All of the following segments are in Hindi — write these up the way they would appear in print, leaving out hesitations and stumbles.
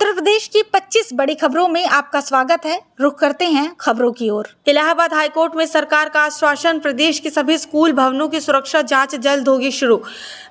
उत्तर प्रदेश की 25 बड़ी खबरों में आपका स्वागत है। रुख करते हैं खबरों की ओर। इलाहाबाद हाईकोर्ट में सरकार का आश्वासन, प्रदेश के सभी स्कूल भवनों की सुरक्षा जांच जल्द होगी शुरू।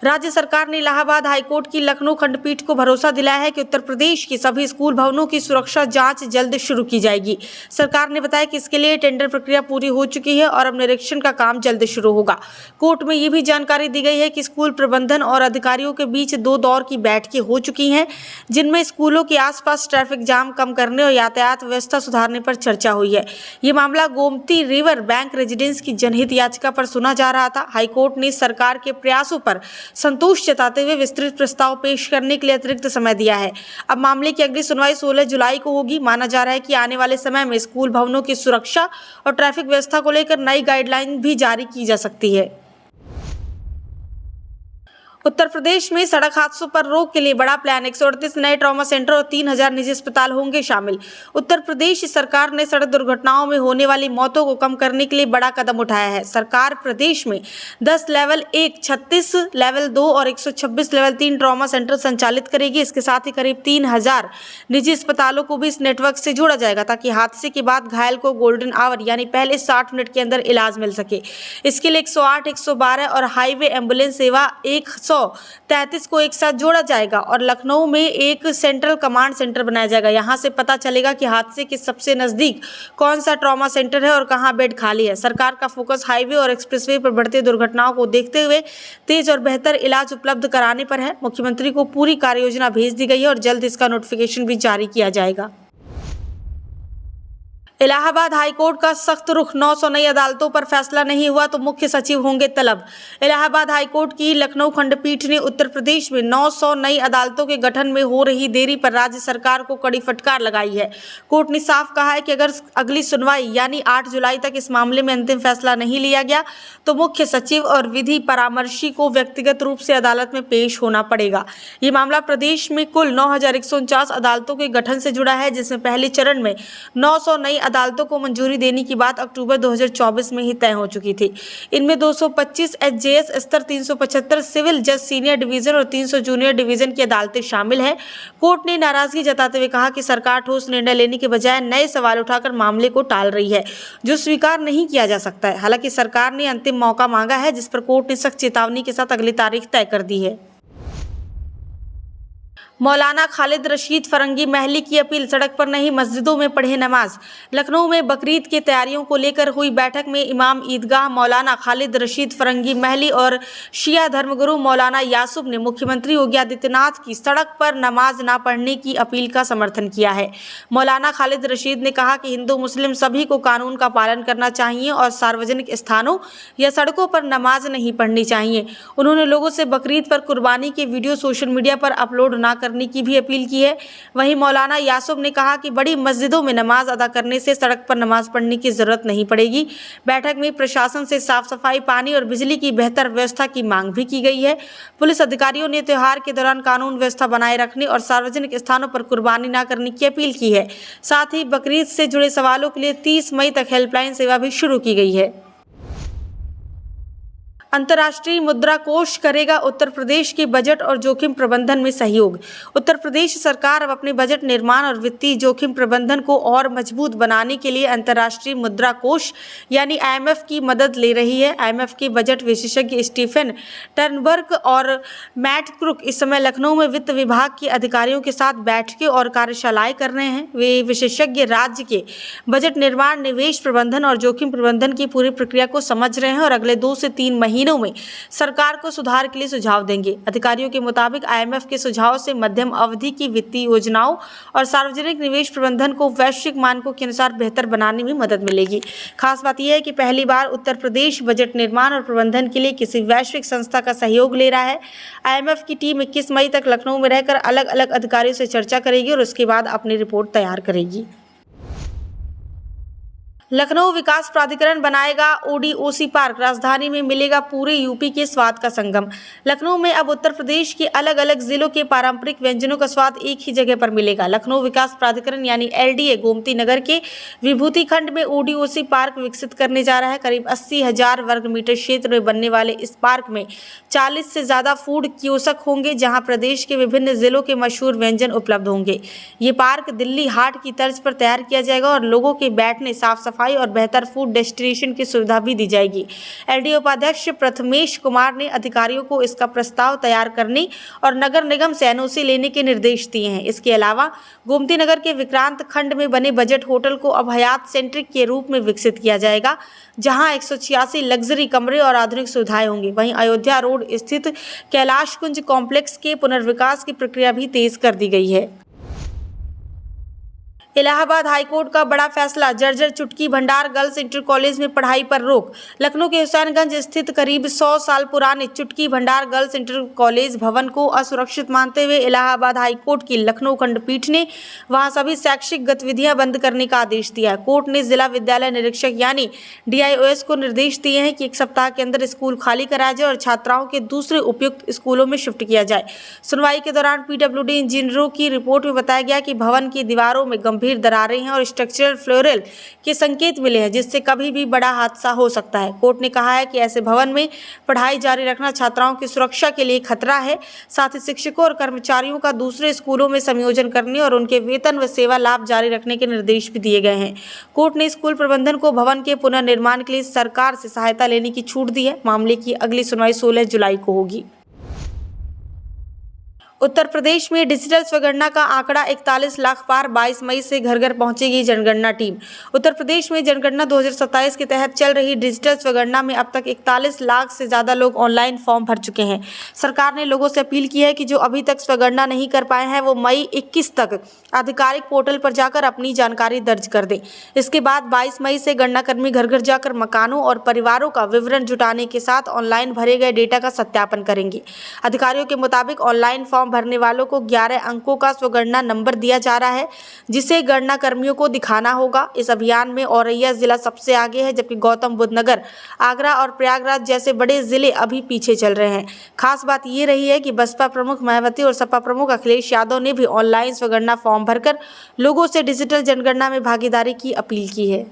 राज्य सरकार ने इलाहाबाद हाईकोर्ट की लखनऊ खंडपीठ को भरोसा दिलाया है कि उत्तर प्रदेश की सभी स्कूल भवनों की सुरक्षा जांच जल्द शुरू की जाएगी। सरकार ने बताया कि इसके लिए टेंडर प्रक्रिया पूरी हो चुकी है और अब निरीक्षण का काम जल्द शुरू होगा। कोर्ट में ये भी जानकारी दी गई है कि स्कूल प्रबंधन और अधिकारियों के बीच 2 दौर की बैठकें हो चुकी हैं, जिनमें स्कूलों के आसपास ट्रैफिक जाम कम करने और यातायात व्यवस्था सुधारने पर चर्चा हुई है। ये मामला गोमती रिवर बैंक रेजिडेंस की जनहित याचिका पर सुना जा रहा था। हाईकोर्ट ने सरकार के प्रयासों पर संतोष जताते हुए विस्तृत प्रस्ताव पेश करने के लिए अतिरिक्त समय दिया है। अब मामले की अगली सुनवाई 16 जुलाई को होगी। माना जा रहा है कि आने वाले समय में स्कूल भवनों की सुरक्षा और ट्रैफिक व्यवस्था को लेकर नई गाइडलाइन भी जारी की जा सकती है। उत्तर प्रदेश में सड़क हादसों पर रोक के लिए बड़ा प्लान, 138 नए ट्रॉमा सेंटर और 3000 निजी अस्पताल होंगे शामिल। उत्तर प्रदेश सरकार ने सड़क दुर्घटनाओं में होने वाली मौतों को कम करने के लिए बड़ा कदम उठाया है। सरकार प्रदेश में 10 लेवल 1, 36 लेवल 2 और 126 लेवल 3 ट्रॉमा सेंटर संचालित करेगी। इसके साथ ही करीब 3000 निजी अस्पतालों को भी इस नेटवर्क से जोड़ा जाएगा, ताकि हादसे के बाद घायल को गोल्डन आवर यानी पहले 60 मिनट के अंदर इलाज मिल सके। इसके लिए 108, 112 और हाईवे एम्बुलेंस सेवा 133 को एक साथ जोड़ा जाएगा और लखनऊ में एक सेंट्रल कमांड सेंटर बनाया जाएगा। यहां से पता चलेगा कि हादसे के सबसे नजदीक कौन सा ट्रॉमा सेंटर है और कहां बेड खाली है। सरकार का फोकस हाईवे और एक्सप्रेसवे पर बढ़ती दुर्घटनाओं को देखते हुए तेज और बेहतर इलाज उपलब्ध कराने पर है। मुख्यमंत्री को पूरी कार्ययोजना भेज दी गई है और जल्द इसका नोटिफिकेशन भी जारी किया जाएगा। इलाहाबाद हाईकोर्ट का सख्त रुख, 900 नई अदालतों पर फैसला नहीं हुआ तो मुख्य सचिव होंगे तलब। इलाहाबाद हाईकोर्ट की लखनऊ खंडपीठ ने उत्तर प्रदेश में 900 नई अदालतों के गठन में हो रही देरी पर राज्य सरकार को कड़ी फटकार लगाई है। कोर्ट ने साफ कहा है कि अगर अगली सुनवाई यानी 8 जुलाई तक इस मामले में अंतिम फैसला नहीं लिया गया तो मुख्य सचिव और विधि परामर्शी को व्यक्तिगत रूप से अदालत में पेश होना पड़ेगा। ये मामला प्रदेश में कुल 9149 अदालतों के गठन से जुड़ा है, जिसमें पहले चरण में 900 नई अदालतों को मंजूरी देने की बात अक्टूबर 2024 में ही तय हो चुकी थी। इनमें 225 एचजेएस स्तर, 375 सिविल जज सीनियर डिवीजन और 300 जूनियर डिवीजन की अदालतें शामिल हैं। कोर्ट ने नाराजगी जताते हुए कहा कि सरकार ठोस निर्णय लेने के बजाय नए सवाल उठाकर मामले को टाल रही है, जो स्वीकार नहीं किया जा सकता है। हालांकि सरकार ने अंतिम मौका मांगा है, जिस पर कोर्ट ने सख्त चेतावनी के साथ अगली तारीख तय कर दी है। मौलाना खालिद रशीद फरंगी महली की अपील, सड़क पर नहीं मस्जिदों में पढ़े नमाज। लखनऊ में बकरीद की तैयारियों को लेकर हुई बैठक में इमाम ईदगाह मौलाना खालिद रशीद फरंगी महली और शिया धर्मगुरु मौलाना यासूब ने मुख्यमंत्री योगी आदित्यनाथ की सड़क पर नमाज न पढ़ने की अपील का समर्थन किया है। मौलाना खालिद रशीद ने कहा कि हिंदू मुस्लिम सभी को कानून का पालन करना चाहिए और सार्वजनिक स्थानों या सड़कों पर नमाज नहीं पढ़नी चाहिए। उन्होंने लोगों से बकरीद पर कुर्बानी के वीडियो सोशल मीडिया पर अपलोड न करने की भी अपील की है। वहीं मौलाना यासूब ने कहा कि बड़ी मस्जिदों में नमाज अदा करने से सड़क पर नमाज पढ़ने की जरूरत नहीं पड़ेगी। बैठक में प्रशासन से साफ सफाई, पानी और बिजली की बेहतर व्यवस्था की मांग भी की गई है। पुलिस अधिकारियों ने त्योहार के दौरान कानून व्यवस्था बनाए रखने और सार्वजनिक स्थानों पर कुर्बानी न करने की अपील की है। साथ ही बकरीद से जुड़े सवालों के लिए 30 मई तक हेल्पलाइन सेवा भी शुरू की गई है। अंतर्राष्ट्रीय मुद्रा कोष करेगा उत्तर प्रदेश के बजट और जोखिम प्रबंधन में सहयोग। उत्तर प्रदेश सरकार अब अपने बजट निर्माण और वित्तीय जोखिम प्रबंधन को और मजबूत बनाने के लिए अंतर्राष्ट्रीय मुद्रा कोष यानी IMF की मदद ले रही है। IMF के बजट विशेषज्ञ स्टीफन टर्नबर्ग और मैट क्रुक इस समय लखनऊ में वित्त विभाग के अधिकारियों के साथ बैठकें और कार्यशालाएं कर रहे हैं। वे विशेषज्ञ राज्य के बजट निर्माण, निवेश प्रबंधन और जोखिम प्रबंधन की पूरी प्रक्रिया को समझ रहे हैं और अगले 2 से 3 महीनों में सरकार को सुधार के लिए सुझाव देंगे। अधिकारियों के मुताबिक IMF के सुझाव से मध्यम अवधि की वित्तीय योजनाओं और सार्वजनिक निवेश प्रबंधन को वैश्विक मानकों के अनुसार बेहतर बनाने में मदद मिलेगी। खास बात यह है कि पहली बार उत्तर प्रदेश बजट निर्माण और प्रबंधन के लिए किसी वैश्विक संस्था का सहयोग ले रहा है। IMF की टीम 21 मई तक लखनऊ में रहकर अलग अलग अधिकारियों से चर्चा करेगी और उसके बाद अपनी रिपोर्ट तैयार करेगी। लखनऊ विकास प्राधिकरण बनाएगा ओडीओसी पार्क, राजधानी में मिलेगा पूरे यूपी के स्वाद का संगम। लखनऊ में अब उत्तर प्रदेश के अलग अलग जिलों के पारंपरिक व्यंजनों का स्वाद एक ही जगह पर मिलेगा। लखनऊ विकास प्राधिकरण यानी एलडीए गोमती नगर के विभूति खंड में ओडीओसी पार्क विकसित करने जा रहा है। करीब 80,000 वर्ग मीटर क्षेत्र में बनने वाले इस पार्क में 40 से ज्यादा फूड कियोस्क होंगे, जहां प्रदेश के विभिन्न जिलों के मशहूर व्यंजन उपलब्ध होंगे। ये पार्क दिल्ली हाट की तर्ज पर तैयार किया जाएगा और लोगों के बैठने, साफ सफाई और बेहतर फूड डेस्टिनेशन की सुविधा भी दी जाएगी। एलडीए उपाध्यक्ष प्रथमेश कुमार ने अधिकारियों को इसका प्रस्ताव तैयार करने और नगर निगम से एनओसी लेने के निर्देश दिए हैं। इसके अलावा गोमती नगर के विक्रांत खंड में बने बजट होटल को अब हयात सेंट्रिक के रूप में विकसित किया जाएगा, जहां 186 लग्जरी कमरे और आधुनिक सुविधाएं होंगी। वहीं अयोध्या रोड स्थित कैलाश कुंज कॉम्प्लेक्स के पुनर्विकास की प्रक्रिया भी तेज कर दी गई है। इलाहाबाद हाईकोर्ट का बड़ा फैसला, जर्जर चुटकी भंडार गर्ल्स इंटर कॉलेज में पढ़ाई पर रोक। लखनऊ के हुसैनगंज स्थित करीब 100 साल पुराने चुटकी भंडार गर्ल्स इंटर कॉलेज भवन को असुरक्षित मानते हुए इलाहाबाद हाईकोर्ट की लखनऊ खंडपीठ ने वहां सभी शैक्षिक गतिविधियां बंद करने का आदेश दिया है। कोर्ट ने जिला विद्यालय निरीक्षक यानी डीआईओएस को निर्देश दिए हैं कि 1 सप्ताह के अंदर स्कूल खाली कराया जाए और छात्राओं के दूसरे उपयुक्त स्कूलों में शिफ्ट किया जाए। सुनवाई के दौरान पीडब्ल्यूडी इंजीनियरों की रिपोर्ट में बताया गया कि भवन की दीवारों में गंभीर दरारें हैं और स्ट्रक्चरल फ्लोरल के संकेत मिले हैं, जिससे कभी भी बड़ा हादसा हो सकता है। कोर्ट ने कहा है कि ऐसे भवन में पढ़ाई जारी रखना छात्राओं की सुरक्षा के लिए खतरा है। साथ ही शिक्षकों और कर्मचारियों का दूसरे स्कूलों में संयोजन करने और उनके वेतन व सेवा लाभ जारी रखने के निर्देश भी दिए गए हैं। कोर्ट ने स्कूल प्रबंधन को भवन के पुनर्निर्माण के लिए सरकार से सहायता लेने की छूट दी है। मामले की अगली सुनवाई 16 जुलाई को होगी। उत्तर प्रदेश में डिजिटल स्वगणना का आंकड़ा 41 लाख पार, 22 मई से घर घर पहुंचेगी जनगणना टीम। उत्तर प्रदेश में जनगणना 2027 के तहत चल रही डिजिटल स्वगणना में अब तक 41 लाख से ज़्यादा लोग ऑनलाइन फॉर्म भर चुके हैं। सरकार ने लोगों से अपील की है कि जो अभी तक स्वगणना नहीं कर पाए हैं वो मई 21 तक आधिकारिक पोर्टल पर जाकर अपनी जानकारी दर्ज कर दें। इसके बाद 22 मई से गणनाकर्मी घर घर जाकर मकानों और परिवारों का विवरण जुटाने के साथ ऑनलाइन भरे गए डेटा का सत्यापन करेंगे। अधिकारियों के मुताबिक ऑनलाइन फॉर्म भरने वालों को 11 अंकों का स्वगणना नंबर दिया जा रहा है, जिसे गणना कर्मियों को दिखाना होगा। इस अभियान में औरैया जिला सबसे आगे है, जबकि गौतम बुद्ध नगर, आगरा और प्रयागराज जैसे बड़े जिले अभी पीछे चल रहे हैं। खास बात ये रही है कि बसपा प्रमुख मायावती और सपा प्रमुख अखिलेश यादव ने भी ऑनलाइन स्वगणना फॉर्म भरकर लोगों से डिजिटल जनगणना में भागीदारी की अपील की है।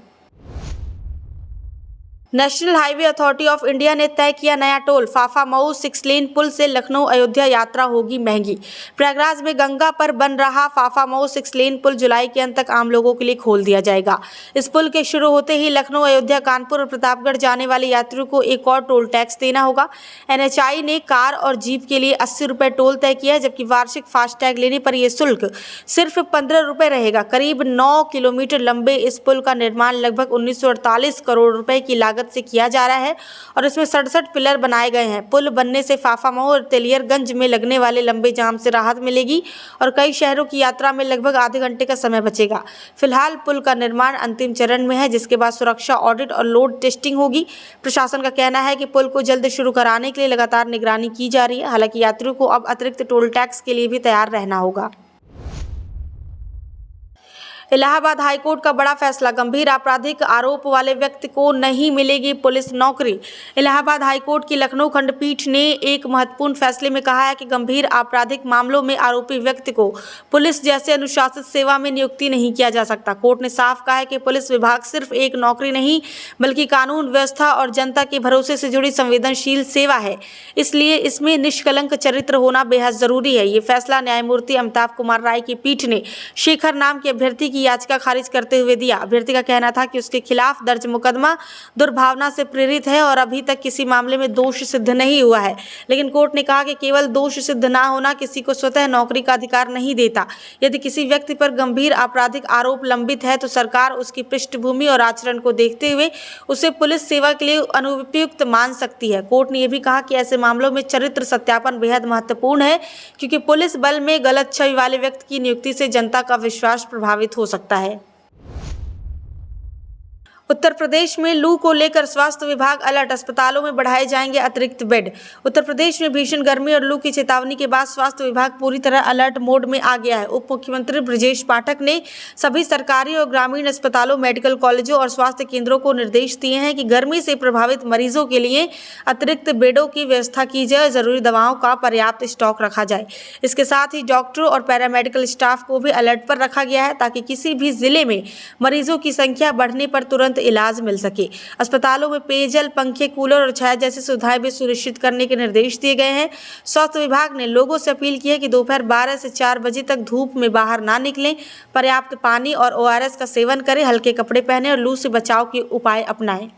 National highway authority of India ने तय किया नया टोल, फाफा मऊ 6 लेन पुल से लखनऊ अयोध्या यात्रा होगी महंगी। प्रयागराज में गंगा पर बन रहा फाफा मऊ 6 लेन पुल जुलाई के अंत तक आम लोगों के लिए खोल दिया जाएगा। इस पुल के शुरू होते ही लखनऊ, अयोध्या, कानपुर और प्रतापगढ़ जाने वाले यात्रियों को एक और टोल टैक्स देना होगा। एनएचआई ने कार और जीप के लिए 80 रुपये टोल तय किया है, जबकि वार्षिक फास्टैग लेने पर यह शुल्क सिर्फ 15 रुपये रहेगा। करीब 9 किलोमीटर लंबे इस पुल का निर्माण लगभग 1948 करोड़ रुपए की लागत से किया जा रहा है और इसमें 67 पिलर बनाए गए हैं। पुल बनने से फाफा मऊ और तेलियरगंज में लगने वाले लंबे जाम से राहत मिलेगी और कई शहरों की यात्रा में लगभग आधे घंटे का समय बचेगा। फिलहाल पुल का निर्माण अंतिम चरण में है, जिसके बाद सुरक्षा ऑडिट और लोड टेस्टिंग होगी। प्रशासन का कहना है कि पुल को जल्द शुरू कराने के लिए लगातार निगरानी की जा रही है। हालांकि यात्रियों को अब अतिरिक्त टोल टैक्स के लिए भी तैयार रहना होगा। इलाहाबाद हाईकोर्ट का बड़ा फैसला, गंभीर आपराधिक आरोप वाले व्यक्ति को नहीं मिलेगी पुलिस नौकरी। इलाहाबाद हाईकोर्ट की लखनऊ खंडपीठ ने एक महत्वपूर्ण फैसले में कहा है कि गंभीर आपराधिक मामलों में आरोपी व्यक्ति को पुलिस जैसे अनुशासित सेवा में नियुक्ति नहीं किया जा सकता। कोर्ट ने साफ कहा है कि पुलिस विभाग सिर्फ एक नौकरी नहीं, बल्कि कानून व्यवस्था और जनता के भरोसे से जुड़ी संवेदनशील सेवा है, इसलिए इसमें निष्कलंक चरित्र होना बेहद जरूरी है। ये फैसला न्यायमूर्ति अमिताभ कुमार राय की पीठ ने शेखर नाम के अभ्यर्थी की याचिका खारिज करते हुए दिया। अभ्यर्थी का कहना था कि उसके खिलाफ दर्ज मुकदमा दुर्भावना से प्रेरित है और अभी तक किसी मामले में दोष सिद्ध नहीं हुआ है, लेकिन कोर्ट ने कहा कि केवल दोष सिद्ध ना होना किसी को स्वतः नौकरी का अधिकार नहीं देता। यदि किसी व्यक्ति पर गंभीर आपराधिक आरोप लंबित है तो सरकार उसकी पृष्ठभूमि और आचरण को देखते हुए उसे पुलिस सेवा के लिए अनुपयुक्त मान सकती है। कोर्ट ने यह भी कहा कि ऐसे मामलों में चरित्र सत्यापन बेहद महत्वपूर्ण है, क्योंकि पुलिस बल में गलत छवि वाले व्यक्ति की नियुक्ति से जनता का विश्वास प्रभावित हो सकता है। उत्तर प्रदेश में लू को लेकर स्वास्थ्य विभाग अलर्ट, अस्पतालों में बढ़ाए जाएंगे अतिरिक्त बेड। उत्तर प्रदेश में भीषण गर्मी और लू की चेतावनी के बाद स्वास्थ्य विभाग पूरी तरह अलर्ट मोड में आ गया है। उप मुख्यमंत्री ब्रजेश पाठक ने सभी सरकारी और ग्रामीण अस्पतालों, मेडिकल कॉलेजों और स्वास्थ्य केंद्रों को निर्देश दिए हैं कि गर्मी से प्रभावित मरीजों के लिए अतिरिक्त बेडों की व्यवस्था की जाए और जरूरी दवाओं का पर्याप्त स्टॉक रखा जाए। इसके साथ ही डॉक्टरों और पैरामेडिकल स्टाफ को भी अलर्ट पर रखा गया है ताकि किसी भी जिले में मरीजों की संख्या बढ़ने पर तुरंत इलाज मिल सके। अस्पतालों में पेयजल, पंखे, कूलर और छाया जैसी सुविधाएं भी सुनिश्चित करने के निर्देश दिए गए हैं। स्वास्थ्य विभाग ने लोगों से अपील की है कि दोपहर 12 से 4 बजे तक धूप में बाहर ना निकलें, पर्याप्त पानी और ORS का सेवन करें, हल्के कपड़े पहनें और लू से बचाव के उपाय अपनाएं।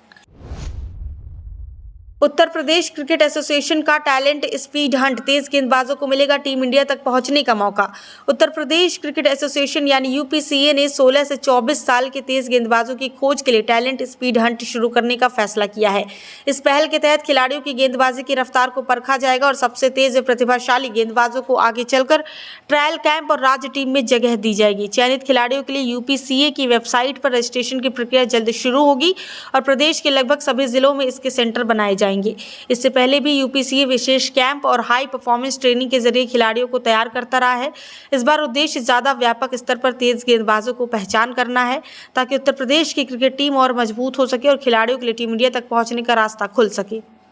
उत्तर प्रदेश क्रिकेट एसोसिएशन का टैलेंट स्पीड हंट, तेज गेंदबाजों को मिलेगा टीम इंडिया तक पहुंचने का मौका। उत्तर प्रदेश क्रिकेट एसोसिएशन यानी UPCA ने 16 से 24 साल के तेज गेंदबाजों की खोज के लिए टैलेंट स्पीड हंट शुरू करने का फैसला किया है। इस पहल के तहत खिलाड़ियों की गेंदबाजी की रफ्तार को परखा जाएगा और सबसे तेज व प्रतिभाशाली गेंदबाजों को आगे चलकर ट्रायल कैंप और राज्य टीम में जगह दी जाएगी। चयनित खिलाड़ियों के लिए UPCA की वेबसाइट पर रजिस्ट्रेशन की प्रक्रिया जल्द शुरू होगी और प्रदेश के लगभग सभी जिलों में इसके सेंटर बनाए जाएंगे। इससे पहले भी UPCA विशेष कैंप और हाई परफॉर्मेंस ट्रेनिंग के जरिए खिलाड़ियों को तैयार करता रहा है। इस बार उद्देश्य ज्यादा व्यापक स्तर पर तेज गेंदबाजों को पहचान करना है ताकि उत्तर प्रदेश की क्रिकेट टीम और मजबूत हो सके और खिलाड़ियों के लिए टीम इंडिया तक पहुंचने का रास्ता खुल सके।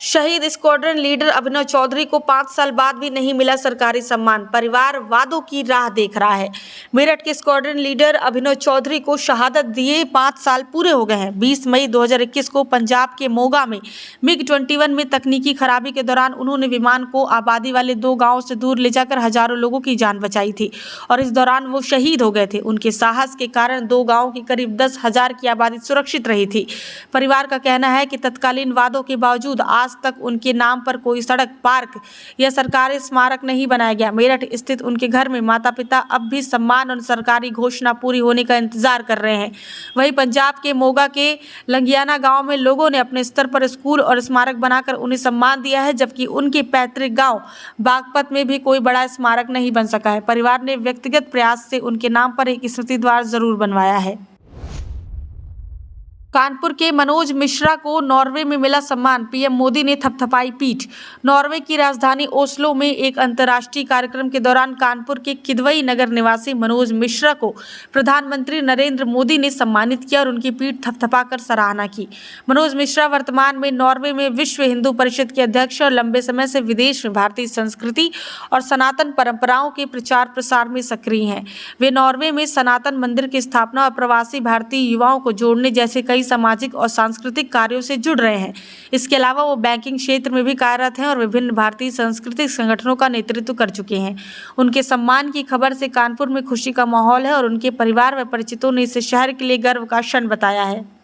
शहीद स्क्वाड्रन लीडर अभिनव चौधरी को 5 साल बाद भी नहीं मिला सरकारी सम्मान, परिवार वादों की राह देख रहा है। मेरठ के स्क्वाड्रन लीडर अभिनव चौधरी को शहादत दिए 5 साल पूरे हो गए हैं। 20 मई 2021 को पंजाब के मोगा में MiG-21 में तकनीकी खराबी के दौरान उन्होंने विमान को आबादी वाले 2 गांवों से दूर ले जाकर हजारों लोगों की जान बचाई थी और इस दौरान वो शहीद हो गए थे। उनके साहस के कारण 2 गांवों की करीब 10,000 की आबादी सुरक्षित रही थी। परिवार का कहना है कि तत्कालीन वादों के बावजूद आज तक उनके नाम पर कोई सड़क, पार्क या सरकारी स्मारक नहीं बनाया गया। मेरठ स्थित उनके घर में माता-पिता अब भी सम्मान और सरकारी घोषणा पूरी होने का इंतजार कर रहे हैं। वहीं पंजाब के मोगा के लंगियाना गांव में लोगों ने अपने स्तर पर स्कूल और स्मारक बनाकर उन्हें सम्मान दिया है, जबकि उनके पैतृक गांव बागपत में भी कोई बड़ा स्मारक नहीं बन सका है। परिवार ने व्यक्तिगत प्रयास से उनके नाम पर एक स्मृति द्वार जरूर बनवाया है। कानपुर के मनोज मिश्रा को नॉर्वे में मिला सम्मान, PM मोदी ने थपथपाई पीठ। नॉर्वे की राजधानी ओस्लो में एक अंतर्राष्ट्रीय कार्यक्रम के दौरान कानपुर के किदवई नगर निवासी मनोज मिश्रा को प्रधानमंत्री नरेंद्र मोदी ने सम्मानित किया और उनकी पीठ थपथपाकर सराहना की। मनोज मिश्रा वर्तमान में नॉर्वे में विश्व हिंदू परिषद के अध्यक्ष और लंबे समय से विदेश में भारतीय संस्कृति और सनातन परंपराओं के प्रचार प्रसार में सक्रिय हैं। वे नॉर्वे में सनातन मंदिर की स्थापना और प्रवासी भारतीय युवाओं को जोड़ने जैसे कई सामाजिक और सांस्कृतिक कार्यों से जुड़ रहे हैं। इसके अलावा वो बैंकिंग क्षेत्र में भी कार्यरत हैं और विभिन्न भारतीय सांस्कृतिक संगठनों का नेतृत्व कर चुके हैं। उनके सम्मान की खबर से कानपुर में खुशी का माहौल है और उनके परिवार व परिचितों ने इसे शहर के लिए गर्व का क्षण बताया है।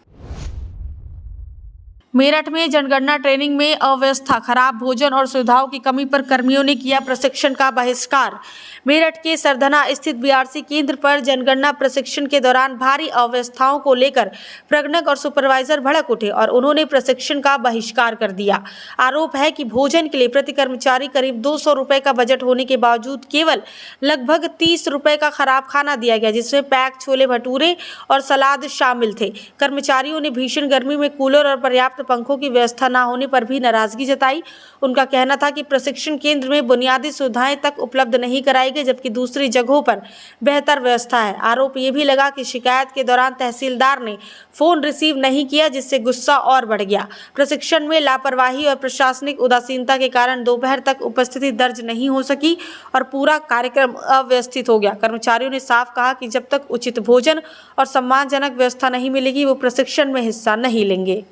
मेरठ में जनगणना ट्रेनिंग में अव्यवस्था, खराब भोजन और सुविधाओं की कमी पर कर्मियों ने किया प्रशिक्षण का बहिष्कार। मेरठ के सरधना स्थित BRC केंद्र पर जनगणना प्रशिक्षण के दौरान भारी अव्यवस्थाओं को लेकर प्रगणक और सुपरवाइजर भड़क उठे और उन्होंने प्रशिक्षण का बहिष्कार कर दिया। आरोप है कि भोजन के लिए प्रति कर्मचारी करीब 200 रुपए का बजट होने के बावजूद केवल लगभग 30 रुपए का खराब खाना दिया गया, जिसमें पैक छोले भटूरे और सलाद शामिल थे। कर्मचारियों ने भीषण गर्मी में कूलर और पर्याप्त पंखों की व्यवस्था न होने पर भी नाराजगी जताई। उनका कहना था कि प्रशिक्षण केंद्र में बुनियादी सुविधाएं तक उपलब्ध नहीं कराई गई, जबकि दूसरी जगहों पर बेहतर व्यवस्था है। आरोप ये भी लगा कि शिकायत के दौरान तहसीलदार ने फोन रिसीव नहीं किया, जिससे गुस्सा और बढ़ गया। प्रशिक्षण में लापरवाही और प्रशासनिक उदासीनता के कारण दोपहर तक उपस्थिति दर्ज नहीं हो सकी और पूरा कार्यक्रम अव्यवस्थित हो गया। कर्मचारियों ने साफ कहा कि जब तक उचित भोजन और सम्मानजनक व्यवस्था नहीं मिलेगी, वो प्रशिक्षण में हिस्सा नहीं लेंगे।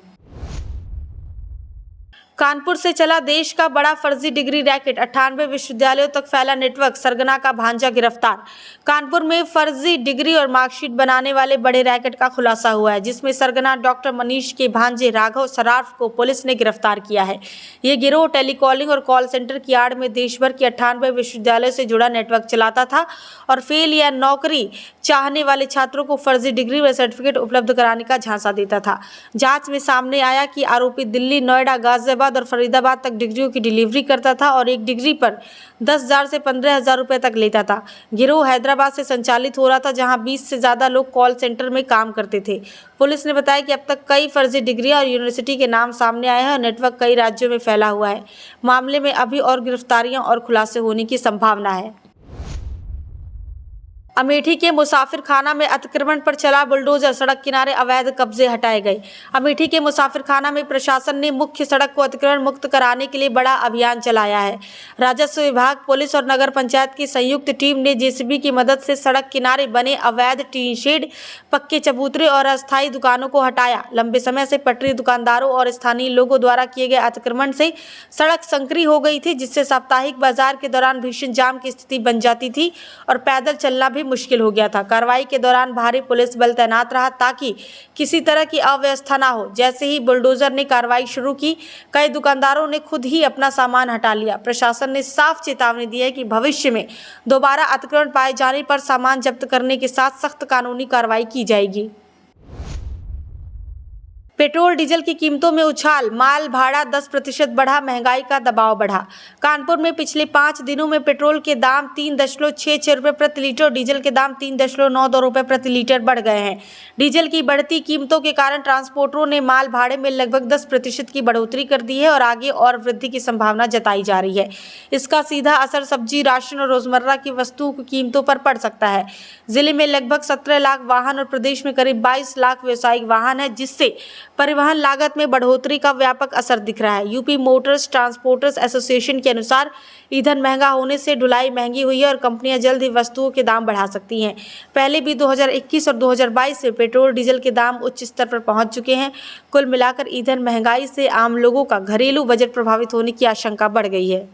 कानपुर से चला देश का बड़ा फर्जी डिग्री रैकेट, 98 विश्वविद्यालयों तक फैला नेटवर्क, सरगना का भांजा गिरफ्तार। कानपुर में फर्जी डिग्री और मार्कशीट बनाने वाले बड़े रैकेट का खुलासा हुआ है, जिसमें सरगना डॉक्टर मनीष के भांजे राघव सराफ को पुलिस ने गिरफ्तार किया है। ये गिरोह टेलीकॉलिंग और कॉल सेंटर की आड़ में देश भर के 98 विश्वविद्यालयों से जुड़ा नेटवर्क चलाता था और फेल या नौकरी चाहने वाले छात्रों को फर्जी डिग्री व सर्टिफिकेट उपलब्ध कराने का झांसा देता था। जांच में सामने आया कि आरोपी दिल्ली, नोएडा, गाजियाबाद फैजाबाद और फरीदाबाद तक डिग्रियों की डिलीवरी करता था और एक डिग्री पर 10,000 से 15,000 रुपये तक लेता था। गिरोह हैदराबाद से संचालित हो रहा था, जहां 20 से ज़्यादा लोग कॉल सेंटर में काम करते थे। पुलिस ने बताया कि अब तक कई फर्जी डिग्रियां और यूनिवर्सिटी के नाम सामने आए हैं और नेटवर्क कई राज्यों में फैला हुआ है। मामले में अभी और गिरफ्तारियां और खुलासे होने की संभावना है। अमेठी के मुसाफिर खाना में अतिक्रमण पर चला बुलडोजर, सड़क किनारे अवैध कब्जे हटाए गए। अमेठी के मुसाफिर खाना में प्रशासन ने मुख्य सड़क को अतिक्रमण मुक्त कराने के लिए बड़ा अभियान चलाया है। राजस्व विभाग, पुलिस और नगर पंचायत की संयुक्त टीम ने जेसीबी की मदद से सड़क किनारे बने अवैध टीन शेड, पक्के चबूतरे और अस्थायी दुकानों को हटाया। लंबे समय से पटरी दुकानदारों और स्थानीय लोगों द्वारा किए गए अतिक्रमण से सड़क संकरी हो गई थी, जिससे साप्ताहिक बाजार के दौरान भीषण जाम की स्थिति बन जाती थी और पैदल चलना भी मुश्किल हो गया था। कार्रवाई के दौरान भारी पुलिस बल तैनात रहा ताकि किसी तरह की अव्यवस्था ना हो। जैसे ही बुलडोजर ने कार्रवाई शुरू की, कई दुकानदारों ने खुद ही अपना सामान हटा लिया। प्रशासन ने साफ चेतावनी दी है कि भविष्य में दोबारा अतिक्रमण पाए जाने पर सामान जब्त करने के साथ सख्त कानूनी कार्रवाई की जाएगी। पेट्रोल डीजल की कीमतों में उछाल, माल भाड़ा 10% बढ़ा, महंगाई का दबाव बढ़ा। कानपुर में पिछले 5 दिनों में पेट्रोल के दाम 3.66 रुपये प्रति लीटर और डीजल के दाम 3.92 रुपये प्रति लीटर बढ़ गए हैं। डीजल की बढ़ती कीमतों के कारण ट्रांसपोर्टरों ने माल भाड़े में लगभग 10% की बढ़ोतरी कर दी है और आगे और वृद्धि की संभावना जताई जा रही है। इसका सीधा असर सब्जी, राशन और रोजमर्रा की वस्तुओं की कीमतों पर पड़ सकता है। जिले में लगभग 17 लाख वाहन और प्रदेश में करीब 22 लाख व्यावसायिक वाहन है, जिससे परिवहन लागत में बढ़ोतरी का व्यापक असर दिख रहा है। यूपी मोटर्स ट्रांसपोर्टर्स एसोसिएशन के अनुसार ईंधन महंगा होने से ढुलाई महंगी हुई है और कंपनियां जल्द ही वस्तुओं के दाम बढ़ा सकती हैं। पहले भी 2021 और 2022 में पेट्रोल डीजल के दाम उच्च स्तर पर पहुंच चुके हैं। कुल मिलाकर ईंधन महंगाई से आम लोगों का घरेलू बजट प्रभावित होने की आशंका बढ़ गई है।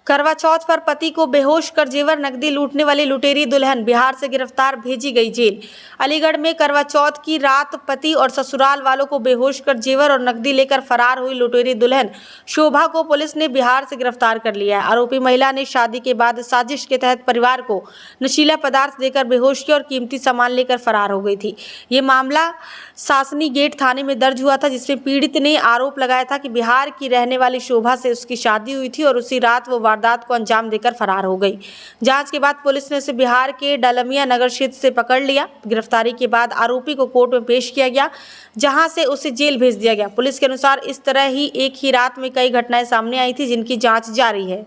करवा चौथ पर पति को बेहोश कर जेवर नकदी लूटने वाली लुटेरी दुल्हन बिहार से गिरफ्तार, भेजी गई जेल। अलीगढ़ में करवा चौथ की रात पति और ससुराल वालों को बेहोश कर जेवर और नकदी लेकर फरार हुई लुटेरी दुल्हन शोभा को पुलिस ने बिहार से गिरफ्तार कर लिया है। आरोपी महिला ने शादी के बाद साजिश के तहत परिवार को नशीला पदार्थ देकर बेहोश किया और कीमती सामान लेकर फरार हो गई थी। ये मामला सासनी गेट थाने में दर्ज हुआ था, जिसमें पीड़ित ने आरोप लगाया था कि बिहार की रहने वाली शोभा से उसकी शादी हुई थी और उसी रात वो वारदात को अंजाम देकर फरार हो गई। जांच के बाद पुलिस ने उसे बिहार के डालमिया नगर क्षेत्र से पकड़ लिया। गिरफ्तारी के बाद आरोपी को कोर्ट में पेश किया गया, जहां से उसे जेल भेज दिया गया। पुलिस के अनुसार इस तरह ही एक ही रात में कई घटनाएं सामने आई थी, जिनकी जांच जारी है।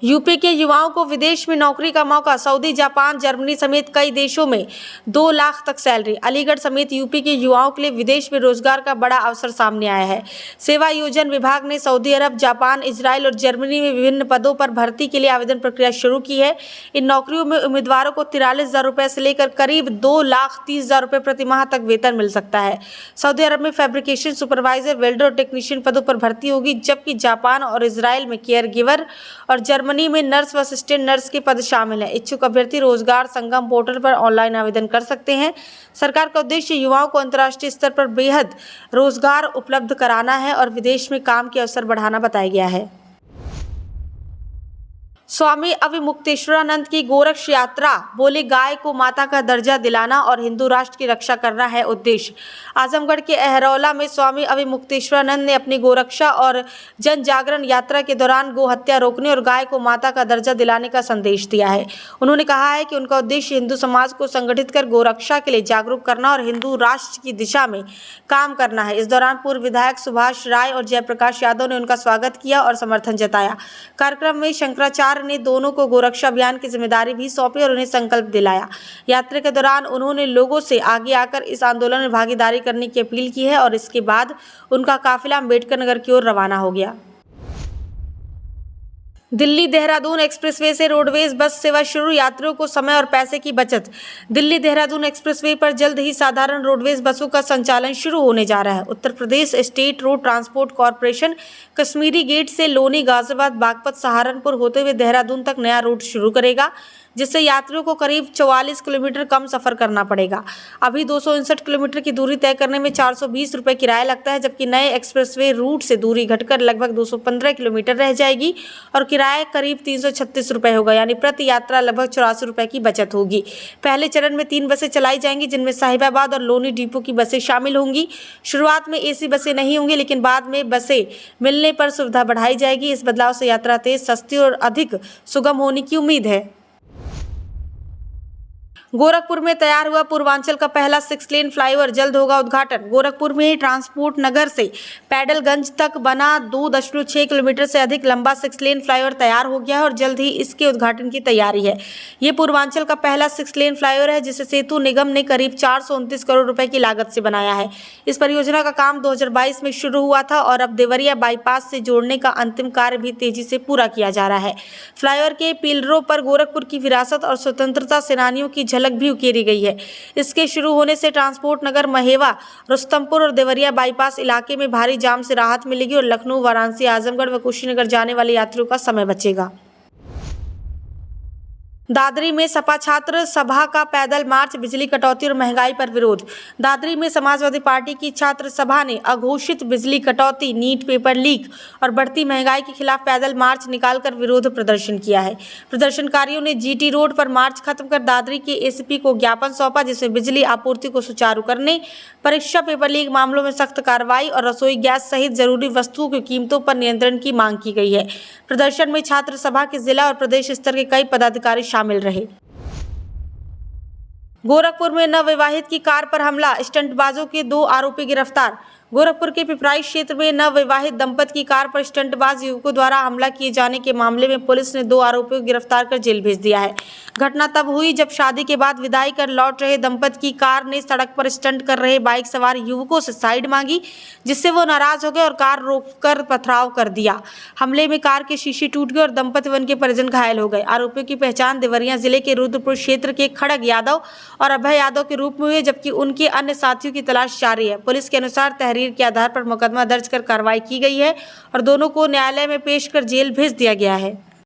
यूपी के युवाओं को विदेश में नौकरी का मौका, सऊदी, जापान, जर्मनी समेत कई देशों में 2 लाख तक सैलरी। अलीगढ़ समेत यूपी के युवाओं के लिए विदेश में रोजगार का बड़ा अवसर सामने आया है। सेवा योजन विभाग ने सऊदी अरब, जापान, इजराइल और जर्मनी में विभिन्न पदों पर भर्ती के लिए आवेदन प्रक्रिया शुरू की है। इन नौकरियों में उम्मीदवारों को 43,000 रुपये से लेकर करीब 2,30,000 रुपये प्रति माह तक वेतन मिल सकता है। सऊदी अरब में फैब्रिकेशन सुपरवाइजर, वेल्डर और टेक्नीशियन पदों पर भर्ती होगी, जबकि जापान और इजराइल में केयर गिवर और जर्मनी में नर्स व असिस्टेंट नर्स के पद शामिल हैं। इच्छुक अभ्यर्थी रोजगार संगम पोर्टल पर ऑनलाइन आवेदन कर सकते हैं। सरकार का उद्देश्य युवाओं को अंतर्राष्ट्रीय स्तर पर बेहद रोजगार उपलब्ध कराना है और विदेश में काम के अवसर बढ़ाना बताया गया है। स्वामी अविमुक्तेश्वरानंद की गोरक्ष यात्रा, बोले गाय को माता का दर्जा दिलाना और हिंदू राष्ट्र की रक्षा करना है उद्देश्य। आजमगढ़ के अहरौला में स्वामी अविमुक्तेश्वरानंद ने अपनी गोरक्षा और जन जागरण यात्रा के दौरान गो हत्या रोकने और गाय को माता का दर्जा दिलाने का संदेश दिया है। उन्होंने कहा है कि उनका उद्देश्य हिंदू समाज को संगठित कर गोरक्षा के लिए जागरूक करना और हिंदू राष्ट्र की दिशा में काम करना है। इस दौरान पूर्व विधायक सुभाष राय और जयप्रकाश यादव ने उनका स्वागत किया और समर्थन जताया। कार्यक्रम में शंकराचार्य ने दोनों को गोरक्षा अभियान की जिम्मेदारी भी सौंपी और उन्हें संकल्प दिलाया। यात्रा के दौरान उन्होंने लोगों से आगे आकर इस आंदोलन में भागीदारी करने की अपील की है और इसके बाद उनका काफिला अम्बेडकर नगर की ओर रवाना हो गया। दिल्ली देहरादून एक्सप्रेसवे से रोडवेज बस सेवा शुरू, यात्रियों को समय और पैसे की बचत। दिल्ली देहरादून एक्सप्रेसवे पर जल्द ही साधारण रोडवेज बसों का संचालन शुरू होने जा रहा है। Uttar Pradesh state road transport corporation Kashmiri gate से लोनी, गाजियाबाद, बागपत, सहारनपुर होते हुए देहरादून तक नया रूट शुरू करेगा, जिससे यात्रियों को करीब 44 किलोमीटर कम सफर करना पड़ेगा। अभी 259 किलोमीटर की दूरी तय करने में 420 रुपये किराया लगता है, जबकि नए एक्सप्रेसवे रूट से दूरी घटकर लगभग 215 किलोमीटर रह जाएगी और किराया करीब 336 रुपये होगा, यानी प्रति यात्रा लगभग 84 रुपये की बचत होगी। पहले चरण में 3 बसें चलाई जाएंगी, जिनमें साहिबाबाद और लोनी डिपो की बसें शामिल होंगी। शुरुआत में एसी बसें नहीं होंगी, लेकिन बाद में बसें मिलने पर सुविधा बढ़ाई जाएगी। इस बदलाव से यात्रा तेज, सस्ती और अधिक सुगम होने की उम्मीद है। गोरखपुर में तैयार हुआ पूर्वांचल का पहला 6 लेन फ्लाईओवर, जल्द होगा उद्घाटन। गोरखपुर में ट्रांसपोर्ट नगर से पैडलगंज तक बना 2.6 किलोमीटर से अधिक लंबा 6 लेन फ्लाईओवर तैयार हो गया है और जल्द ही इसके उद्घाटन की तैयारी है। ये पूर्वांचल का पहला 6 लेन फ्लाईओवर है, जिसे सेतु निगम ने करीब 429 करोड़ रुपए की लागत से बनाया है। इस परियोजना का काम 2022 में शुरू हुआ था और अब देवरिया बाईपास से जोड़ने का अंतिम कार्य भी तेजी से पूरा किया जा रहा है। फ्लाईओवर के पिलरों पर गोरखपुर की विरासत और स्वतंत्रता सेनानियों की झलक भी उकेरी गई है। इसके शुरू होने से ट्रांसपोर्ट नगर, महेवा, रुस्तमपुर और देवरिया बाईपास इलाके में भारी जाम से राहत मिलेगी और लखनऊ, वाराणसी, आजमगढ़ व कुशीनगर जाने वाले यात्रियों का समय बचेगा। दादरी में सपा छात्र सभा का पैदल मार्च, बिजली कटौती और महंगाई पर विरोध। दादरी में समाजवादी पार्टी की छात्र सभा ने अघोषित बिजली कटौती, नीट पेपर लीक और बढ़ती महंगाई के खिलाफ पैदल मार्च निकालकर विरोध प्रदर्शन किया है। प्रदर्शनकारियों ने जीटी रोड पर मार्च खत्म कर दादरी के एसपी को ज्ञापन सौंपा, जिसमें बिजली आपूर्ति को सुचारू करने, परीक्षा पेपर लीक मामलों में सख्त कार्रवाई और रसोई गैस सहित जरूरी वस्तुओं की कीमतों पर नियंत्रण की मांग की गई है। प्रदर्शन में छात्र सभा के जिला और प्रदेश स्तर के कई पदाधिकारी शामिल रहे। गोरखपुर में नवविवाहित की कार पर हमला, स्टंटबाजों के 2 आरोपी गिरफ्तार। गोरखपुर के पिपराइच क्षेत्र में नवविवाहित दंपति की कार पर स्टंटबाज युवकों द्वारा हमला किए जाने के मामले में पुलिस ने 2 आरोपियों को गिरफ्तार कर जेल भेज दिया है। घटना तब हुई जब शादी के बाद विदाई कर लौट रहे दंपति की कार ने सड़क पर स्टंट कर रहे बाइक सवार युवकों से साइड मांगी, जिससे वो नाराज हो गए और कार रोककर पथराव कर दिया। हमले में कार के शीशे टूट गए और दंपति व उनके परिजन घायल हो गए। आरोपियों की पहचान देवरिया जिले के रुद्रपुर क्षेत्र के खड़ग यादव और अभय यादव के रूप में हुई, जबकि उनके अन्य साथियों की तलाश जारी है। पुलिस के अनुसार तहरीर के आधार पर मुकदमा दर्ज कर कार्रवाई की गई है और दोनों को न्यायालय में पेश कर जेल भेज दिया गया है।